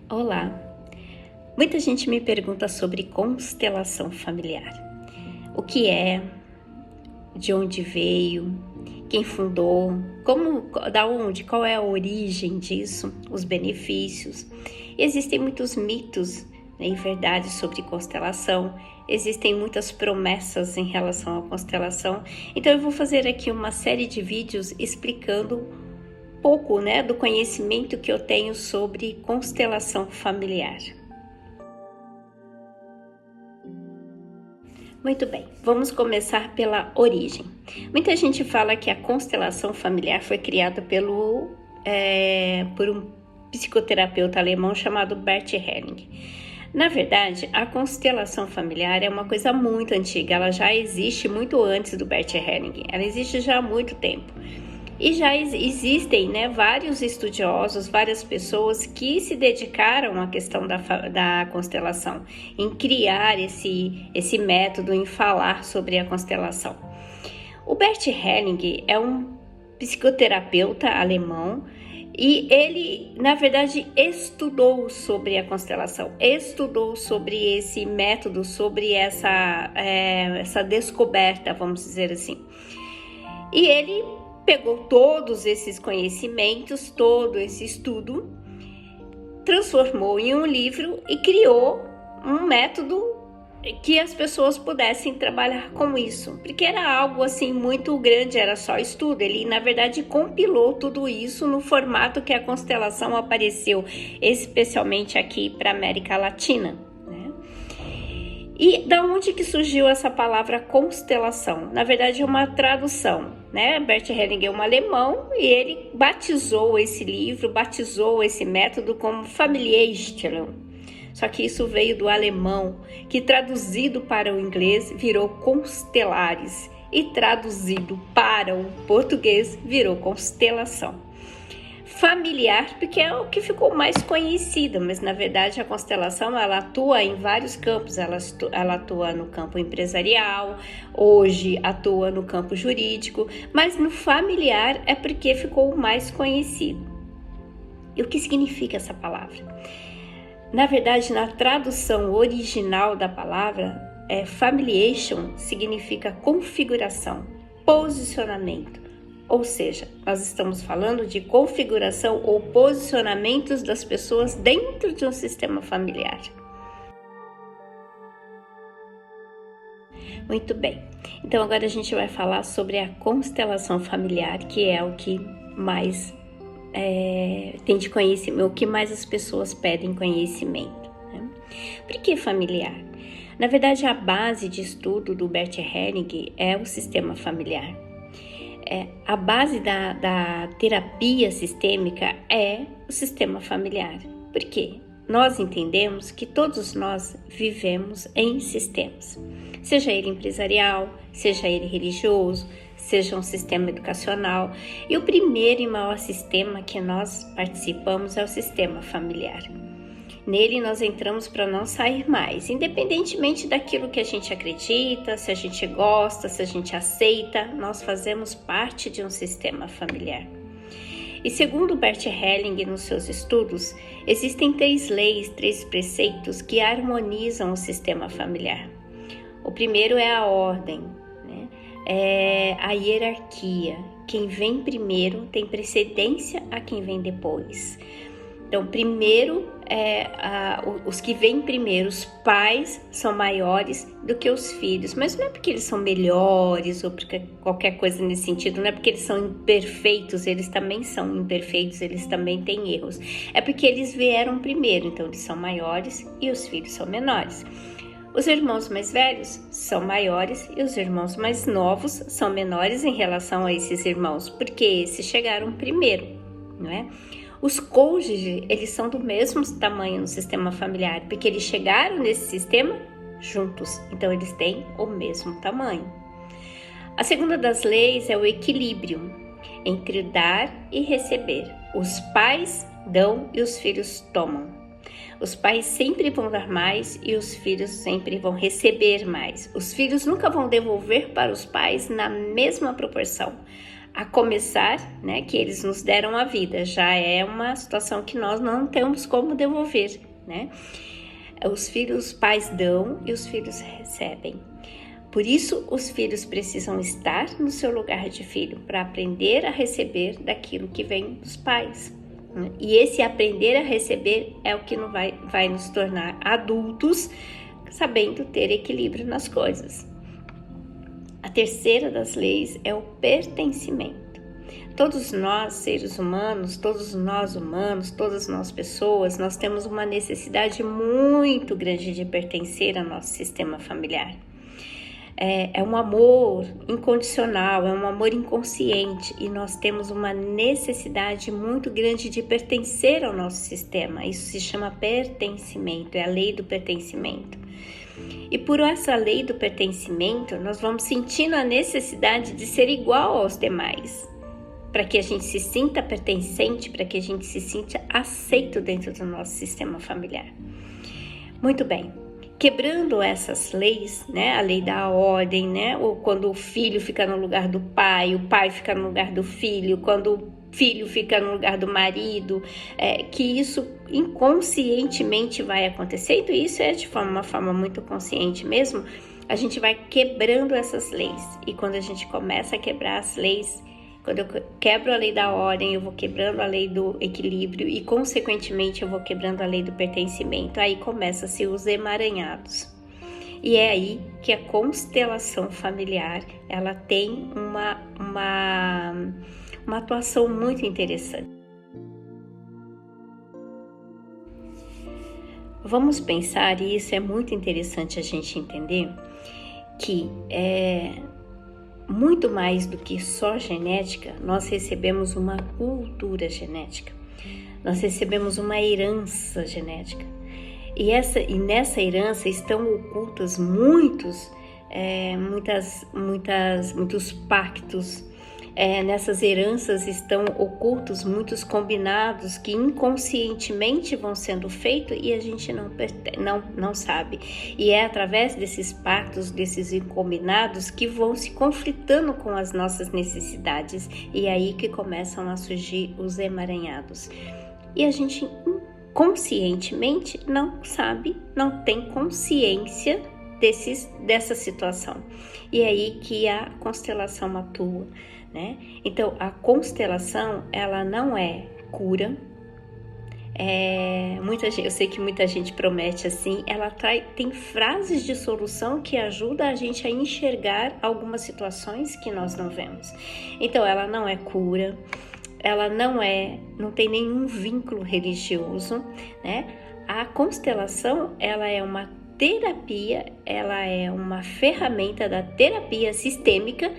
Olá! Muita gente me pergunta sobre constelação familiar. O que é? De onde veio? Quem fundou? Da onde? Qual é a origem disso? Os benefícios? Existem muitos mitos, né, e verdades sobre constelação. Existem muitas promessas em relação à constelação. Então eu vou fazer aqui uma série de vídeos explicando pouco, né, do conhecimento que eu tenho sobre constelação familiar. Muito bem, vamos começar pela origem. Muita gente fala que a constelação familiar foi criada por um psicoterapeuta alemão chamado Bert Helling. Na verdade, a constelação familiar é uma coisa muito antiga, ela já existe muito antes do Bert Helling, ela existe já há muito tempo. E já existem, né, vários estudiosos, várias pessoas que se dedicaram à questão da constelação, em criar esse método, em falar sobre a constelação. O Bert Helling é um psicoterapeuta alemão e ele, na verdade, estudou sobre a constelação, estudou sobre esse método, sobre essa descoberta, vamos dizer assim. E ele pegou todos esses conhecimentos, todo esse estudo, transformou em um livro e criou um método que as pessoas pudessem trabalhar com isso, porque era algo assim muito grande, era só estudo. Ele, na verdade, compilou tudo isso no formato que a constelação apareceu, especialmente aqui para a América Latina. E da onde que surgiu essa palavra constelação? Na verdade é uma tradução, né? Bert Helling é um alemão e ele batizou esse livro, batizou esse método como Familienstellung. Só que isso veio do alemão, que traduzido para o inglês virou constelares e traduzido para o português virou constelação. Familiar, porque é o que ficou mais conhecido, mas na verdade a constelação ela atua em vários campos, ela atua no campo empresarial, hoje atua no campo jurídico, mas no familiar é porque ficou mais conhecido. E o que significa essa palavra? Na verdade, na tradução original da palavra, familiation significa configuração, posicionamento. Ou seja, nós estamos falando de configuração ou posicionamentos das pessoas dentro de um sistema familiar. Muito bem, então agora a gente vai falar sobre a constelação familiar, que é o que mais tem de conhecimento, o que mais as pessoas pedem conhecimento, né? Por que familiar? Na verdade, a base de estudo do Bert Helling é o sistema familiar. A base da terapia sistêmica é o sistema familiar. Por quê? Nós entendemos que todos nós vivemos em sistemas, seja ele empresarial, seja ele religioso, seja um sistema educacional. E o primeiro e maior sistema que nós participamos é o sistema familiar. Nele nós entramos para não sair mais, independentemente daquilo que a gente acredita, se a gente gosta, se a gente aceita, nós fazemos parte de um sistema familiar. E segundo Bert Helling, nos seus estudos, existem 3 leis, 3 preceitos que harmonizam o sistema familiar. O primeiro é a ordem, né? É a hierarquia. Quem vem primeiro tem precedência a quem vem depois. Então, primeiro, os que vêm primeiro, os pais são maiores do que os filhos, mas não é porque eles são melhores ou porque qualquer coisa nesse sentido, não é porque eles são imperfeitos, eles também são imperfeitos, eles também têm erros. É porque eles vieram primeiro, então eles são maiores e os filhos são menores. Os irmãos mais velhos são maiores e os irmãos mais novos são menores em relação a esses irmãos, porque esses chegaram primeiro, não é? Os cônjuges, eles são do mesmo tamanho no sistema familiar, porque eles chegaram nesse sistema juntos, então eles têm o mesmo tamanho. A segunda das leis é o equilíbrio entre dar e receber. Os pais dão e os filhos tomam. Os pais sempre vão dar mais e os filhos sempre vão receber mais. Os filhos nunca vão devolver para os pais na mesma proporção. A começar, né, que eles nos deram a vida, já é uma situação que nós não temos como devolver, né? Os pais dão e os filhos recebem. Por isso, os filhos precisam estar no seu lugar de filho, para aprender a receber daquilo que vem dos pais. E esse aprender a receber é o que vai nos tornar adultos, sabendo ter equilíbrio nas coisas. A terceira das leis é o pertencimento. Todos nós, seres humanos, todas nós pessoas, nós temos uma necessidade muito grande de pertencer ao nosso sistema familiar. É um amor incondicional, é um amor inconsciente e nós temos uma necessidade muito grande de pertencer ao nosso sistema. Isso se chama pertencimento, é a lei do pertencimento. E por essa lei do pertencimento, nós vamos sentindo a necessidade de ser igual aos demais, para que a gente se sinta pertencente, para que a gente se sinta aceito dentro do nosso sistema familiar. Muito bem. Quebrando essas leis, né, a lei da ordem, né, ou quando o filho fica no lugar do pai, o pai fica no lugar do filho, quando o filho fica no lugar do marido, que isso inconscientemente vai acontecendo, e isso é de uma forma muito consciente mesmo, a gente vai quebrando essas leis, e quando a gente começa a quebrar as leis, quando eu quebro a lei da ordem, eu vou quebrando a lei do equilíbrio e, consequentemente, eu vou quebrando a lei do pertencimento. Aí começam-se os emaranhados. E é aí que a constelação familiar, ela tem uma atuação muito interessante. Vamos pensar, e isso é muito interessante a gente entender, que muito mais do que só genética, nós recebemos uma cultura genética, nós recebemos uma herança genética. E nessa herança estão ocultas muitos pactos. Nessas heranças estão ocultos muitos combinados que inconscientemente vão sendo feitos e a gente não sabe. E é através desses pactos, desses combinados que vão se conflitando com as nossas necessidades e é aí que começam a surgir os emaranhados. E a gente conscientemente não sabe, não tem consciência dessa situação. E é aí que a constelação atua, né? Então, a constelação, ela não é cura. Eu sei que muita gente promete assim, ela tem frases de solução que ajudam a gente a enxergar algumas situações que nós não vemos. Então, ela não é cura, ela não tem nenhum vínculo religioso, né? A constelação, ela é uma terapia, ela é uma ferramenta da terapia sistêmica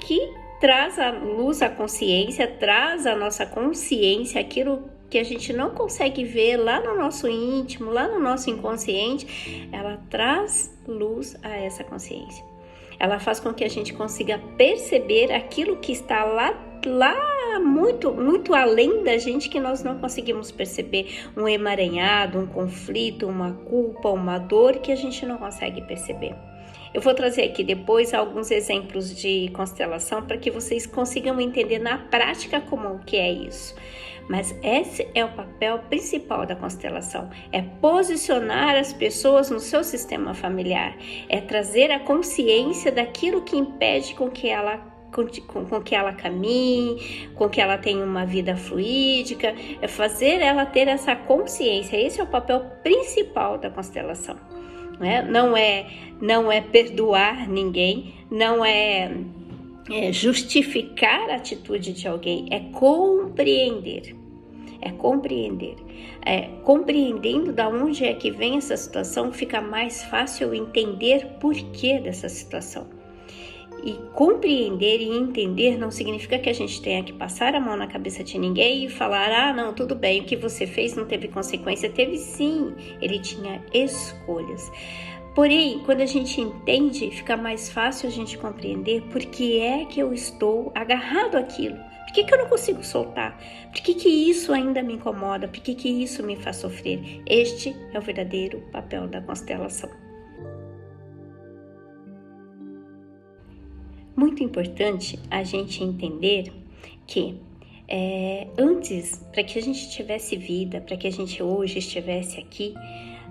que traz à luz a consciência, traz à nossa consciência aquilo que a gente não consegue ver lá no nosso íntimo, lá no nosso inconsciente, ela traz luz a essa consciência. Ela faz com que a gente consiga perceber aquilo que está lá muito, muito além da gente, que nós não conseguimos perceber, um emaranhado, um conflito, uma culpa, uma dor que a gente não consegue perceber. Eu vou trazer aqui depois alguns exemplos de constelação para que vocês consigam entender na prática como que é isso. Mas esse é o papel principal da constelação, é posicionar as pessoas no seu sistema familiar, é trazer a consciência daquilo que impede com que ela caminhe, com que ela tenha uma vida fluídica, é fazer ela ter essa consciência. Esse é o papel principal da constelação, né? Não é perdoar ninguém, não é justificar a atitude de alguém, é compreender. Compreendendo da onde é que vem essa situação, fica mais fácil entender porquê dessa situação. E compreender e entender não significa que a gente tenha que passar a mão na cabeça de ninguém e falar, não, tudo bem, o que você fez não teve consequência. Teve sim, ele tinha escolhas. Porém, quando a gente entende, fica mais fácil a gente compreender por que é que eu estou agarrado àquilo. Por que eu não consigo soltar? Por que isso ainda me incomoda? Por que isso me faz sofrer? Este é o verdadeiro papel da constelação. muito importante a gente entender que antes, para que a gente tivesse vida, para que a gente hoje estivesse aqui,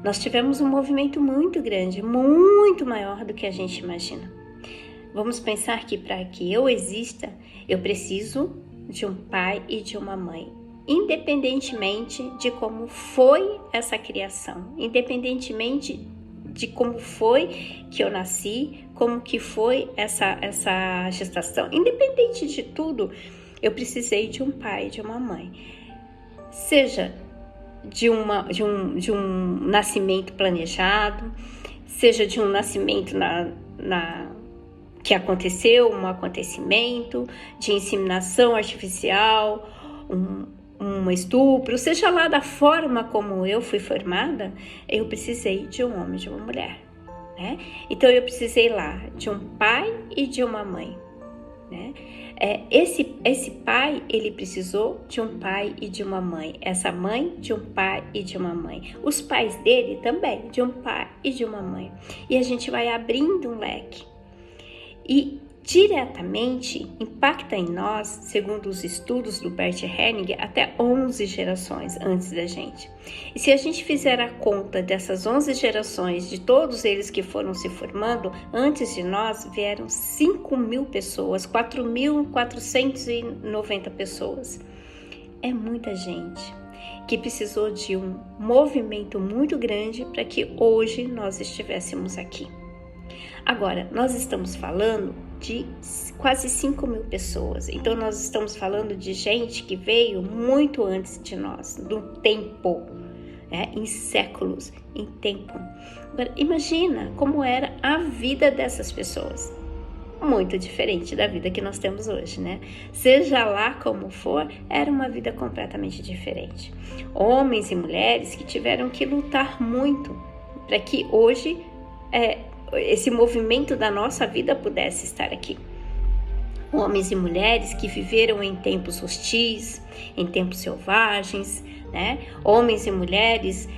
nós tivemos um movimento muito grande, muito maior do que a gente imagina. Vamos pensar que para que eu exista, eu preciso de um pai e de uma mãe, independentemente de como foi essa criação, independentemente de como foi que eu nasci, como que foi essa gestação, independente de tudo, eu precisei de um pai e de uma mãe, seja de um nascimento planejado, seja de um nascimento que aconteceu, um acontecimento de inseminação artificial, um estupro, seja lá da forma como eu fui formada, eu precisei de um homem e de uma mulher, né? Então eu precisei lá de um pai e de uma mãe, né? Esse pai, ele precisou de um pai e de uma mãe, essa mãe de um pai e de uma mãe, os pais dele também, de um pai e de uma mãe, e a gente vai abrindo um leque, e diretamente impacta em nós, segundo os estudos do Bert Hellinger, até 11 gerações antes da gente. E se a gente fizer a conta dessas 11 gerações, de todos eles que foram se formando, antes de nós vieram 5.000 pessoas, 4.490 pessoas. É muita gente que precisou de um movimento muito grande para que hoje nós estivéssemos aqui. Agora, nós estamos falando de quase 5.000 pessoas, então nós estamos falando de gente que veio muito antes de nós, do tempo, né? Em séculos, em tempo. Agora, imagina como era a vida dessas pessoas, muito diferente da vida que nós temos hoje, né? Seja lá como for, era uma vida completamente diferente. Homens e mulheres que tiveram que lutar muito para que hoje esse movimento da nossa vida pudesse estar aqui. Homens e mulheres que viveram em tempos hostis, em tempos selvagens, né? Homens e mulheres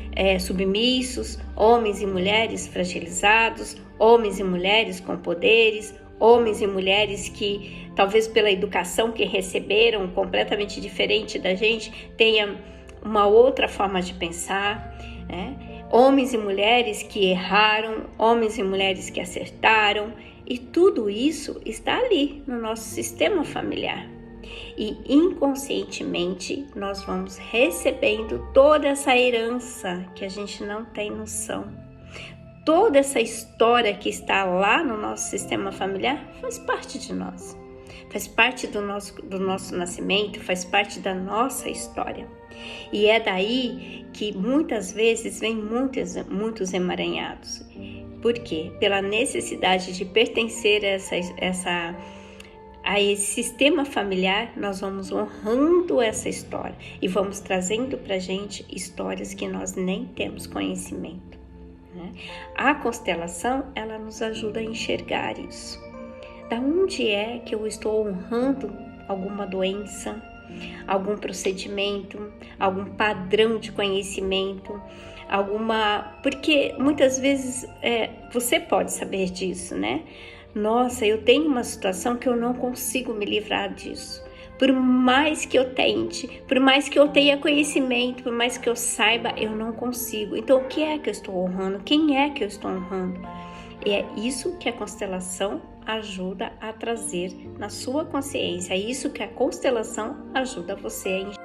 submissos, homens e mulheres fragilizados, homens e mulheres com poderes, homens e mulheres que, talvez pela educação que receberam, completamente diferente da gente, tenham uma outra forma de pensar, né? Homens e mulheres que erraram, homens e mulheres que acertaram, e tudo isso está ali no nosso sistema familiar. E inconscientemente nós vamos recebendo toda essa herança que a gente não tem noção. Toda essa história que está lá no nosso sistema familiar faz parte de nós. Faz parte do nosso nascimento, faz parte da nossa história. E é daí que muitas vezes vem muitos emaranhados. Por quê? Pela necessidade de pertencer a esse sistema familiar, nós vamos honrando essa história e vamos trazendo para a gente histórias que nós nem temos conhecimento, né? A constelação, ela nos ajuda a enxergar isso. Da onde é que eu estou honrando alguma doença, algum procedimento, algum padrão de conhecimento, porque muitas vezes você pode saber disso, né? Nossa, eu tenho uma situação que eu não consigo me livrar disso. Por mais que eu tente, por mais que eu tenha conhecimento, por mais que eu saiba, eu não consigo. Então, o que é que eu estou honrando? Quem é que eu estou honrando? E é isso que a constelação ajuda a trazer na sua consciência. É isso que a constelação ajuda você a enxergar.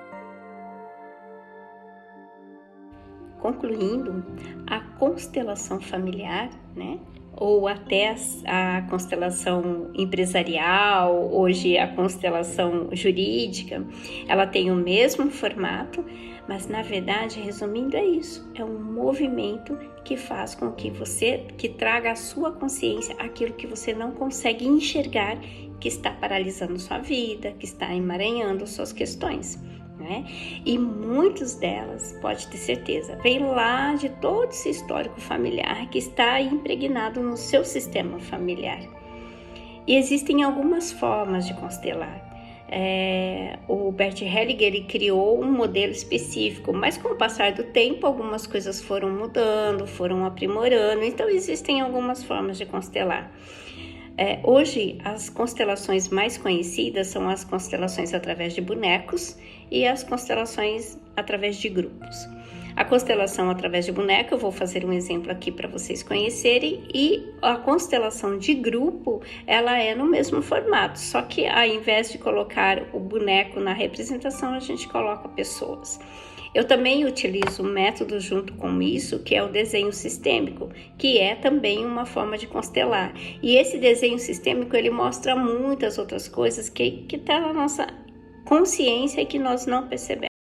Concluindo, a constelação familiar, né? Ou até a constelação empresarial, hoje a constelação jurídica, ela tem o mesmo formato, mas na verdade, resumindo, é isso, é um movimento que faz com que traga à sua consciência aquilo que você não consegue enxergar, que está paralisando sua vida, que está emaranhando suas questões, né? E muitas delas, pode ter certeza, vem lá de todo esse histórico familiar que está impregnado no seu sistema familiar. E existem algumas formas de constelar. O Bert Hellinger, ele criou um modelo específico, mas com o passar do tempo algumas coisas foram mudando, foram aprimorando, então existem algumas formas de constelar. Hoje, as constelações mais conhecidas são as constelações através de bonecos e as constelações através de grupos. A constelação através de boneco, eu vou fazer um exemplo aqui para vocês conhecerem, e a constelação de grupo, ela é no mesmo formato, só que ao invés de colocar o boneco na representação, a gente coloca pessoas. Eu também utilizo um método junto com isso, que é o desenho sistêmico, que é também uma forma de constelar. E esse desenho sistêmico, ele mostra muitas outras coisas que estão na nossa consciência e que nós não percebemos.